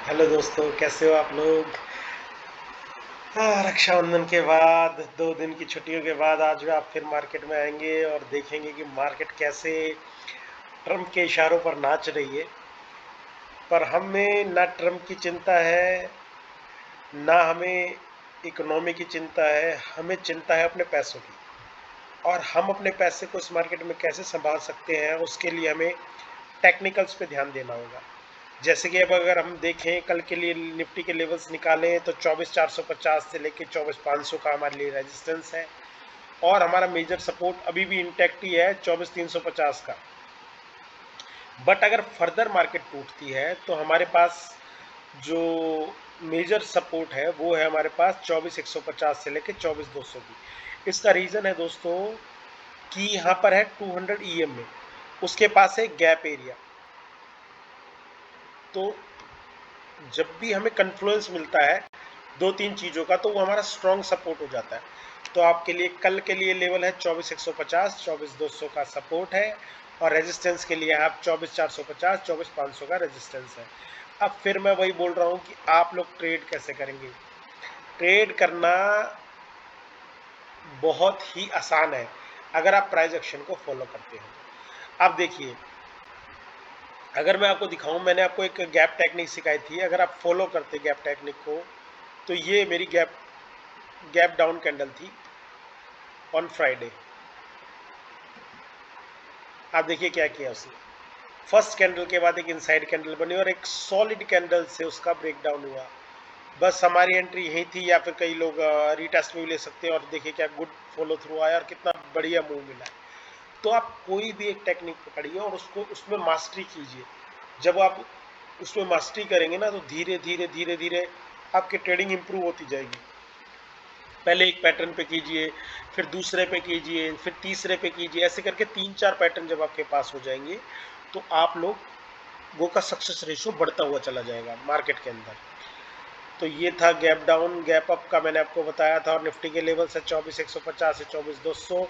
Hello दोस्तों, कैसे हो आप लोग। रक्षाबंधन के बाद 2 दिन की छुट्टियों के बाद आज भी आप फिर मार्केट में आएंगे और देखेंगे कि मार्केट कैसे ट्रम्प के इशारों पर नाच रही है। पर हमें ना ट्रम्प की चिंता है, ना हमें इकोनॉमी की चिंता है, हमें चिंता है अपने पैसों की। और हम अपने पैसे को इस मार्केट में कैसे संभाल सकते हैं, उसके लिए हमें टेक्निकल्स पे ध्यान देना होगा। जैसे कि अब अगर हम देखें, कल के लिए निफ्टी के लेवल्स निकालें तो 24,450 से लेके 24,500 का हमारे लिए रेजिस्टेंस है। और हमारा मेजर सपोर्ट अभी भी इंटैक्ट ही है 24,350 का। बट अगर फर्दर मार्केट टूटती है तो हमारे पास जो मेजर सपोर्ट है वो है हमारे पास 24,150 से लेके 24,200 की। इसका रीज़न है दोस्तों कि यहाँ पर है 200 EM में, उसके पास है गैप एरिया। तो जब भी हमें कन्फ्लुएंस मिलता है दो तीन चीज़ों का, तो वो हमारा स्ट्रॉन्ग सपोर्ट हो जाता है। तो आपके लिए कल के लिए लेवल है 24,150, 24,200 का सपोर्ट है। और रेजिस्टेंस के लिए आप 24,450, 24,500 का रेजिस्टेंस है। अब फिर मैं वही बोल रहा हूँ कि आप लोग ट्रेड कैसे करेंगे। ट्रेड करना बहुत ही आसान है अगर आप प्राइस एक्शन को फॉलो करते हैं। आप देखिए, अगर मैं आपको दिखाऊं, मैंने आपको एक गैप टेक्निक सिखाई थी। अगर आप फॉलो करते गैप टेक्निक को, तो ये मेरी गैप गैप डाउन कैंडल थी ऑन फ्राइडे। आप देखिए क्या किया उसने। फर्स्ट कैंडल के बाद एक इनसाइड कैंडल बनी और एक सॉलिड कैंडल से उसका ब्रेकडाउन हुआ। बस हमारी एंट्री यही थी, या फिर कई लोग रीटेस्ट में भी ले सकते हैं। और देखिए क्या गुड फॉलो थ्रू आया और कितना बढ़िया मूव मिला है। तो आप कोई भी एक टेक्निक पकड़िए और उसको उसमें मास्टरी कीजिए। जब आप उसमें मास्टरी करेंगे ना, तो धीरे धीरे धीरे धीरे आपकी ट्रेडिंग इंप्रूव होती जाएगी। पहले एक पैटर्न पे कीजिए, फिर दूसरे पे कीजिए, फिर तीसरे पे कीजिए। ऐसे करके 3-4 पैटर्न जब आपके पास हो जाएंगे, तो आप लोग वो का सक्सेस रेशियो बढ़ता हुआ चला जाएगा मार्केट के अंदर। तो ये था गैप डाउन। गैप अप का मैंने आपको बताया था। और निफ्टी के लेवल से 24,150 से 24,200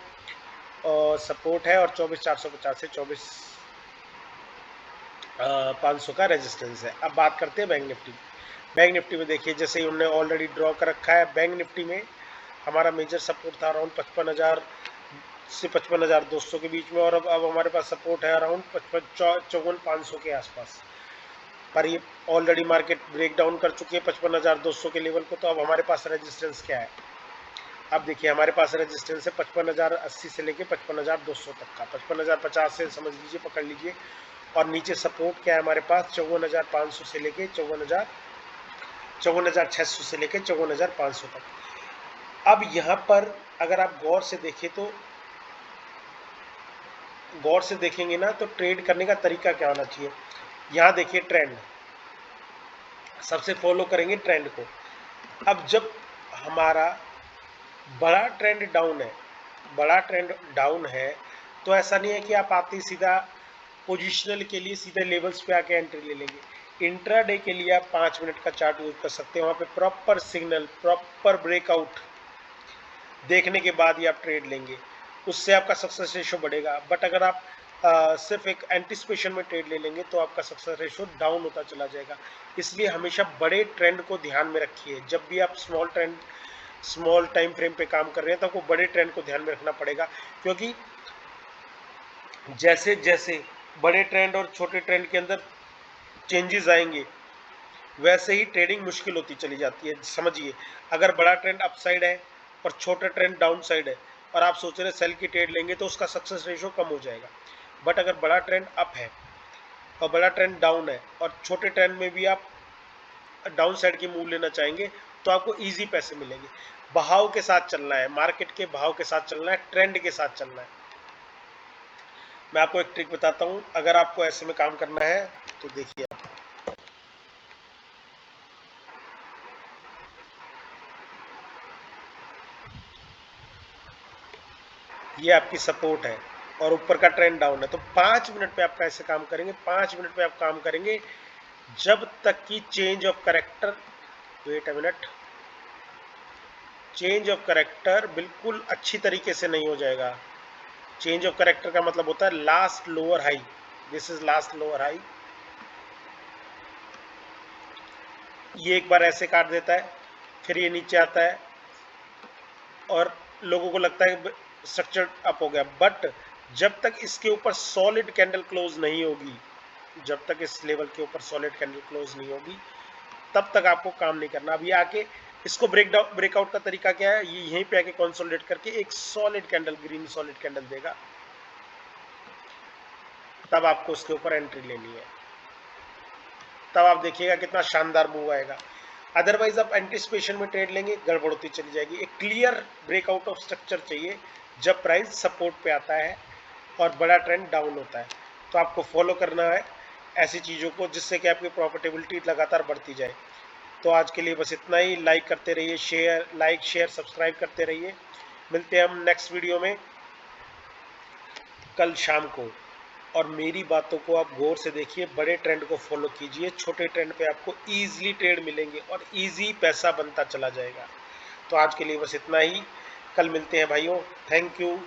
और सपोर्ट है, और 24,450 से 24,500 का रेजिस्टेंस है। अब बात करते हैं बैंक निफ्टी। बैंक निफ्टी में देखिए, जैसे ही उन्होंने ऑलरेडी ड्रॉ कर रखा है, बैंक निफ्टी में हमारा मेजर सपोर्ट था अराउंड 55,000 से 55,200 के बीच में। और अब हमारे पास सपोर्ट है अराउंड 54,500 के आसपास। पर ये ऑलरेडी मार्केट ब्रेक डाउन कर चुकी है 55,200 के लेवल को। तो अब हमारे पास रेजिस्टेंस क्या है। अब देखिए, हमारे पास रेजिस्टेंस है 55,080 से लेके 55,200 तक का। 55,050 से समझ लीजिए, पकड़ लीजिए। और नीचे सपोर्ट क्या है हमारे पास, 54,500 से लेके 54,600 से लेके 54,500 तक। अब यहाँ पर अगर आप गौर से देखेंगे ना, तो ट्रेड करने का तरीका क्या होना चाहिए। यहाँ देखिए ट्रेंड, सबसे फॉलो करेंगे ट्रेंड को। अब जब हमारा बड़ा ट्रेंड डाउन है, बड़ा ट्रेंड डाउन है, तो ऐसा नहीं है कि आप आते ही सीधा पोजिशनल के लिए सीधे लेवल्स पे आके एंट्री ले लेंगे। इंट्राडे के लिए आप 5 मिनट का चार्ट यूज कर सकते हैं। वहाँ पे प्रॉपर सिग्नल, प्रॉपर ब्रेकआउट देखने के बाद ही आप ट्रेड लेंगे, उससे आपका सक्सेस रेशो बढ़ेगा। बट अगर आप सिर्फ एक एंटिसिपेशन में ट्रेड ले लेंगे, तो आपका सक्सेस रेशो डाउन होता चला जाएगा। इसलिए हमेशा बड़े ट्रेंड को ध्यान में रखिए। जब भी आप स्मॉल टाइम फ्रेम पे काम कर रहे हैं, तो आपको बड़े ट्रेंड को ध्यान में रखना पड़ेगा। क्योंकि जैसे जैसे बड़े ट्रेंड और छोटे ट्रेंड के अंदर चेंजेस आएंगे, वैसे ही ट्रेडिंग मुश्किल होती चली जाती है। समझिए, अगर बड़ा ट्रेंड अपसाइड है और छोटा ट्रेंड डाउन साइड है, और आप सोच रहे सेल की ट्रेड लेंगे, तो उसका सक्सेस रेशो कम हो जाएगा। बट अगर बड़ा ट्रेंड अप है और बड़ा ट्रेंड डाउन है, और छोटे ट्रेंड में भी आप डाउन साइड की मूव लेना चाहेंगे, तो आपको इजी पैसे मिलेंगे। बहाव के साथ चलना है, मार्केट के भाव के साथ चलना है, ट्रेंड के साथ चलना है। मैं आपको एक ट्रिक बताता हूँ, अगर आपको ऐसे में काम करना है तो देखिए। ये आपकी सपोर्ट है और ऊपर का ट्रेंड डाउन है। तो 5 मिनट पे आप कैसे काम करेंगे, 5 मिनट पे आप काम करेंगे जब तक कि change of character, wait a minute, change of character बिल्कुल अच्छी तरीके से नहीं हो जाएगा। चेंज ऑफ करेक्टर का मतलब होता है last lower high. This is last lower high. ये एक बार ऐसे काट देता है, फिर ये नीचे आता है और लोगों को लगता है स्ट्रक्चर अप हो गया, बट जब तक इसके ऊपर सॉलिड कैंडल क्लोज नहीं होगी, जब तक इस लेवल के ऊपर सॉलिड कैंडल क्लोज नहीं होगी, तब तक आपको काम नहीं करना। अभी आके इसको ब्रेकआउट का तरीका क्या है, ये यहीं पे आके कंसोलिडेट करके एक solid candle, green solid candle देगा, तब आपको उसके ऊपर एंट्री लेनी है। तब आप देखिएगा कितना शानदार मूव आएगा। अदरवाइज आप एंटिसिपेशन में ट्रेड लेंगे, गड़बड़ होती चली जाएगी। एक क्लियर ब्रेकआउट ऑफ स्ट्रक्चर चाहिए जब प्राइस सपोर्ट पे आता है और बड़ा ट्रेंड डाउन होता है, तो आपको फॉलो करना है ऐसी चीज़ों को, जिससे कि आपकी प्रॉफिटेबिलिटी लगातार बढ़ती जाए। तो आज के लिए बस इतना ही। लाइक करते रहिए, शेयर सब्सक्राइब करते रहिए। मिलते हैं हम नेक्स्ट वीडियो में कल शाम को। और मेरी बातों को आप गौर से देखिए, बड़े ट्रेंड को फॉलो कीजिए, छोटे ट्रेंड पे आपको इजीली ट्रेड मिलेंगे और इजी पैसा बनता चला जाएगा। तो आज के लिए बस इतना ही, कल मिलते हैं भाइयों। Thank you.